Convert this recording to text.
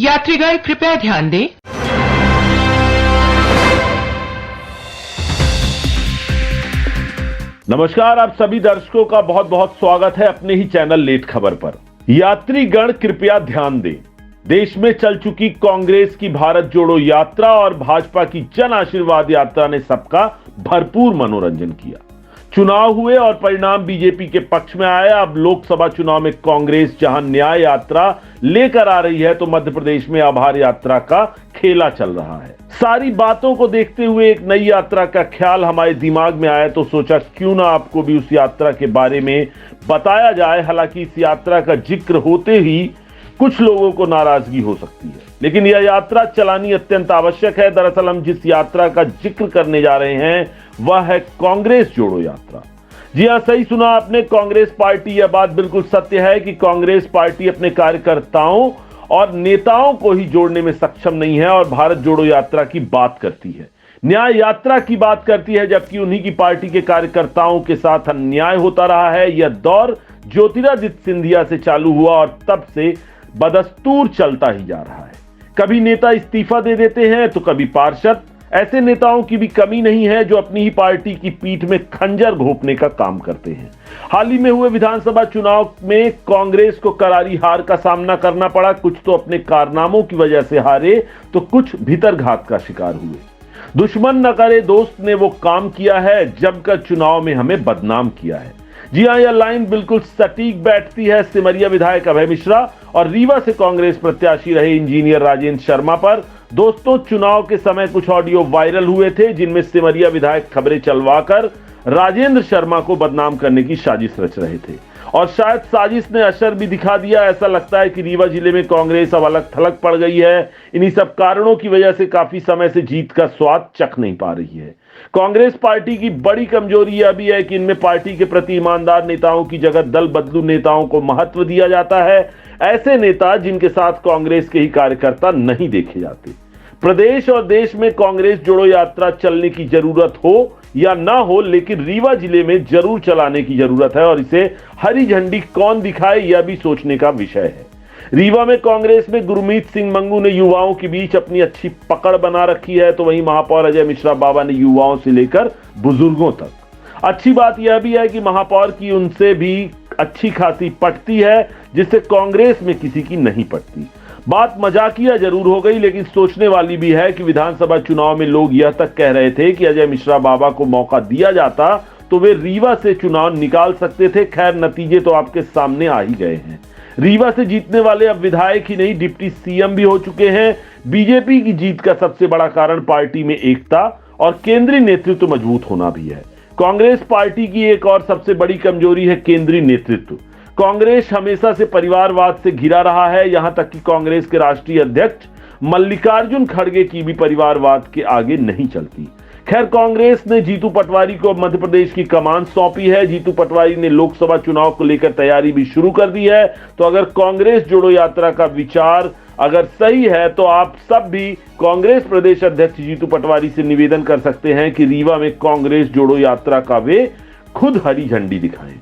यात्रीगण कृपया ध्यान दें। नमस्कार, आप सभी दर्शकों का बहुत बहुत स्वागत है अपने ही चैनल लेट खबर पर। यात्रीगण कृपया ध्यान दें। देश में चल चुकी कांग्रेस की भारत जोड़ो यात्रा और भाजपा की जन आशीर्वाद यात्रा ने सबका भरपूर मनोरंजन किया। चुनाव हुए और परिणाम बीजेपी के पक्ष में आया। अब लोकसभा चुनाव में कांग्रेस जहां न्याय यात्रा लेकर आ रही है, तो मध्य प्रदेश में आभार यात्रा का खेला चल रहा है। सारी बातों को देखते हुए एक नई यात्रा का ख्याल हमारे दिमाग में आया, तो सोचा क्यों ना आपको भी उस यात्रा के बारे में बताया जाए। हालांकि इस यात्रा का जिक्र होते ही कुछ लोगों को नाराजगी हो सकती है, लेकिन यह यात्रा चलानी अत्यंत आवश्यक है। दरअसल हम जिस यात्रा का जिक्र करने जा रहे हैं वह है कांग्रेस जोड़ो यात्रा। जी हां, सही सुना आपने, कांग्रेस पार्टी। यह बात बिल्कुल सत्य है कि कांग्रेस पार्टी अपने कार्यकर्ताओं और नेताओं को ही जोड़ने में सक्षम नहीं है और भारत जोड़ो यात्रा की बात करती है, न्याय यात्रा की बात करती है, जबकि उन्हीं की पार्टी के कार्यकर्ताओं के साथ अन्याय होता रहा है। यह दौर ज्योतिरादित्य सिंधिया से चालू हुआ और तब से बदस्तूर चलता ही जा रहा है। कभी नेता इस्तीफा दे देते हैं तो कभी पार्षद। ऐसे नेताओं की भी कमी नहीं है जो अपनी ही पार्टी की पीठ में खंजर घोंपने का काम करते हैं। हाल ही में हुए विधानसभा चुनाव में कांग्रेस को करारी हार का सामना करना पड़ा। कुछ तो अपने कारनामों की वजह से हारे, तो कुछ भीतरघात का शिकार हुए। दुश्मन न करे दोस्त ने वो काम किया है, जमकर चुनाव में हमें बदनाम किया है। जी हां, यह लाइन बिल्कुल सटीक बैठती है सिमरिया विधायक अभय मिश्रा और रीवा से कांग्रेस प्रत्याशी रहे इंजीनियर राजेंद्र शर्मा पर। दोस्तों, चुनाव के समय कुछ ऑडियो वायरल हुए थे जिनमें सिमरिया विधायक खबरें चलवाकर राजेंद्र शर्मा को बदनाम करने की साजिश रच रहे थे और शायद साजिश ने असर भी दिखा दिया। ऐसा लगता है कि रीवा जिले में कांग्रेस अब अलग थलग पड़ गई है। इन्हीं सब कारणों की वजह से काफी समय से जीत का स्वाद चख नहीं पा रही है। कांग्रेस पार्टी की बड़ी कमजोरी यह भी है कि इनमें पार्टी के प्रति ईमानदार नेताओं की जगह दल बदलू नेताओं को महत्व दिया जाता है। ऐसे नेता जिनके साथ कांग्रेस के ही कार्यकर्ता नहीं देखे जाते। प्रदेश और देश में कांग्रेस जोड़ो यात्रा चलने की जरूरत हो या ना हो, लेकिन रीवा जिले में जरूर चलाने की जरूरत है और इसे हरी झंडी कौन दिखाए यह भी सोचने का विषय है। रीवा में कांग्रेस में गुरमीत सिंह मंगू ने युवाओं के बीच अपनी अच्छी पकड़ बना रखी है, तो वहीं महापौर अजय मिश्रा बाबा ने युवाओं से लेकर बुजुर्गों तक। अच्छी बात यह भी है कि महापौर की उनसे भी अच्छी खासी पटती है, जिससे कांग्रेस में किसी की नहीं पटती। बात मजाकिया जरूर हो गई, लेकिन सोचने वाली भी है कि विधानसभा चुनाव में लोग यह तक कह रहे थे कि अजय मिश्रा बाबा को मौका दिया जाता तो वे रीवा से चुनाव निकाल सकते थे। खैर, नतीजे तो आपके सामने आ ही गए हैं। रीवा से जीतने वाले अब विधायक ही नहीं, डिप्टी सीएम भी हो चुके हैं। बीजेपी की जीत का सबसे बड़ा कारण पार्टी में एकता और केंद्रीय नेतृत्व मजबूत होना भी है। कांग्रेस पार्टी की एक और सबसे बड़ी कमजोरी है केंद्रीय नेतृत्व। कांग्रेस हमेशा से परिवारवाद से घिरा रहा है, यहां तक कि कांग्रेस के राष्ट्रीय अध्यक्ष मल्लिकार्जुन खड़गे की भी परिवारवाद के आगे नहीं चलती। खैर, कांग्रेस ने जीतू पटवारी को मध्य प्रदेश की कमान सौंपी है। जीतू पटवारी ने लोकसभा चुनाव को लेकर तैयारी भी शुरू कर दी है। तो अगर कांग्रेस जोड़ो यात्रा का विचार अगर सही है, तो आप सब भी कांग्रेस प्रदेश अध्यक्ष जीतू पटवारी से निवेदन कर सकते हैं कि रीवा में कांग्रेस जोड़ो यात्रा का वे खुद हरी झंडी दिखाएं।